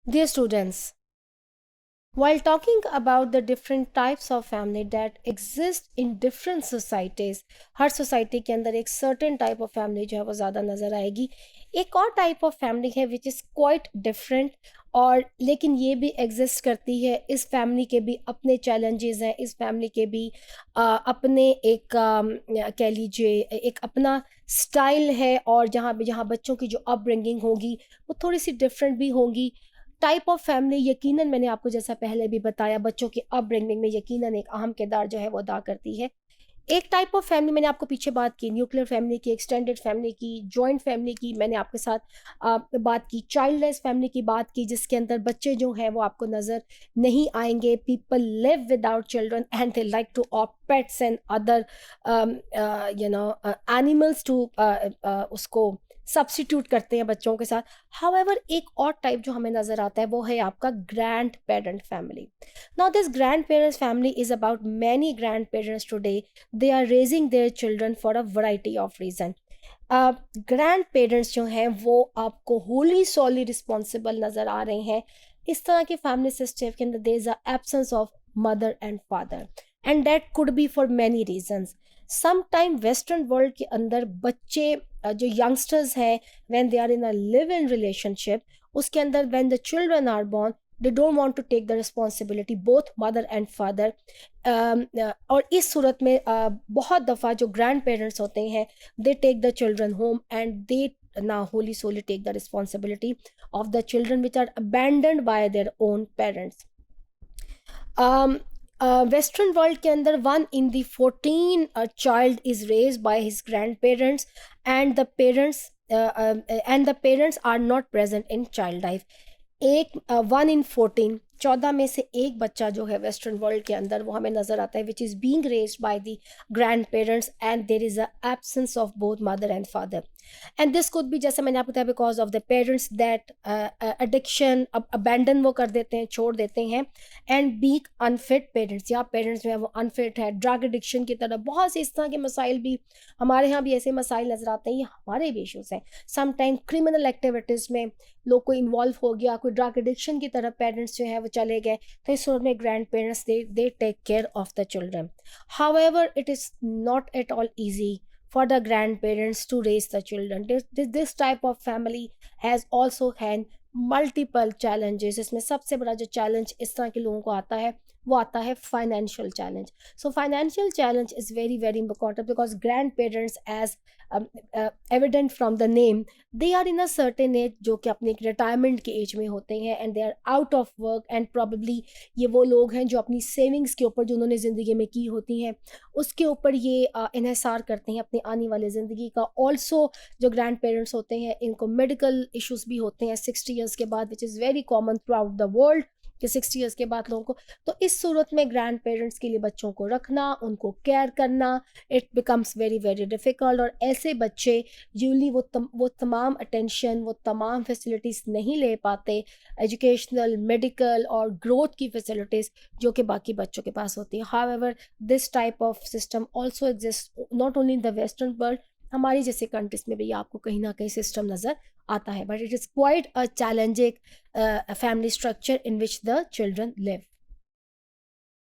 Dear students, while talking about the different types of family that exist in different societies, her society के अंदर एक certain type of family जो है वो ज़्यादा नज़र आएगी. एक और टाइप ऑफ फैमिली है विच इज़ क्वाइट डिफरेंट, और लेकिन ये भी एग्जिस्ट करती है. इस फैमिली के भी अपने चैलेंजेस हैं, इस फैमिली के भी अपने एक कह लीजिए एक अपना स्टाइल है, और जहाँ बच्चों की जो अपब्रिंगिंग होगी वो थोड़ी सी डिफरेंट भी होगी. टाइप ऑफ फैमिली यकीनन मैंने आपको जैसा पहले भी बताया बच्चों की अपब्रिंगिंग में यकीनन एक अहम किरदार जो है वो अदा करती है. एक टाइप ऑफ फैमिली मैंने आपको पीछे बात की न्यूक्लियर फैमिली की, एक्सटेंडेड फैमिली की, जॉइंट फैमिली की, मैंने आपके साथ बात की चाइल्डलेस फैमिली की बात की, जिसके अंदर बच्चे जो हैं वो आपको नज़र नहीं आएंगे. People live without children and they like to opt pets and other animals to उसको सब्स्टिट्यूट करते हैं बच्चों के साथ. हाउएवर एक और टाइप जो हमें नज़र आता है वो है आपका grand parent family. Now this grand parents family is about many grand parents today. They are raising their children for a variety of reason. Grand parents जो हैं वो आपको होली सॉली रिस्पॉन्सिबल नज़र आ रहे हैं. इस तरह के फैमिली सिस्टम के अंदर there is a absence of mother and father, and that could be for many reasons. Some time western world के अंदर बच्चे जो यंगस्टर्स हैं when they are in a live in relationship, उसके अंदर when the children are born they don't want to take the responsibility both mother and father. और इस सूरत में बहुत दफ़ा जो ग्रैंड पेरेंट्स होते हैं they take the children home and they now wholly solely take the responsibility of the children which are abandoned by their own parents. Western world के अंदर 1 in 14 child is raised by his grandparents, and the parents are not present in child life. 1 in 14, 14 में से एक बच्चा जो है western world के अंदर वो हमें नज़र आता है which is being raised by the grand parents, and there is a absence of both mother and father. And this could भी जैसे मैंने आपको बताया because of the parents that addiction abandon वो कर देते हैं, छोड़ देते हैं, एंड बीक अनफिट पेरेंट्स, या पेरेंट्स जो है वो अनफिट है. ड्रग एडिक्शन की तरह बहुत से इस तरह के मसाइल भी हमारे यहाँ भी ऐसे मसाइल नज़र आते हैं. ये हमारे भी इशूज़ हैं. समटाइम क्रिमिनल एक्टिविटीज़ में लोग कोई इन्वॉल्व हो गया, कोई ड्रग एडिक्शन की तरफ पेरेंट्स जो है वो चले गए, तो इस सूरत में grand parents they take care of the children. However it is not at all easy for the grandparents to raise the children. This type of family has also had multiple challenges. इसमें सबसे बड़ा जो challenge इस तरह के लोगों को आता है वो आता है financial challenge. So financial challenge is very very important because grand parents as evident from the name they are in a certain age, जो कि अपने एक रिटायरमेंट के एज में होते हैं, and they are out of work, and probably ये वो लोग हैं जो अपनी सेविंग्स के ऊपर जो उन्होंने ज़िंदगी में की होती हैं उसके ऊपर ये इन्हिसार करते हैं अपनी आने वाली ज़िंदगी का. ऑल्सो जो ग्रैंड पेरेंट्स होते हैं इनको मेडिकल इश्यूज़ भी होते हैं 60 ईयर्स के बाद, which is very common through out the world कि 60 ईयर्स के बाद लोगों को. तो इस सूरत में ग्रैंड पेरेंट्स के लिए बच्चों को रखना, उनको केयर करना, it becomes very very difficult. और ऐसे बच्चे यूजली वो तमाम अटेंशन, वो तमाम फैसिलिटीज़ नहीं ले पाते, एजुकेशनल, मेडिकल और ग्रोथ की फैसिलिटीज़ जो कि बाकी बच्चों के पास होती है. However this type of system also exist not only in the western world, हमारी जैसे कंट्रीज में भी आपको कहीं ना कहीं सिस्टम नज़र आता है, but it is quite a challenging family structure in which the children live.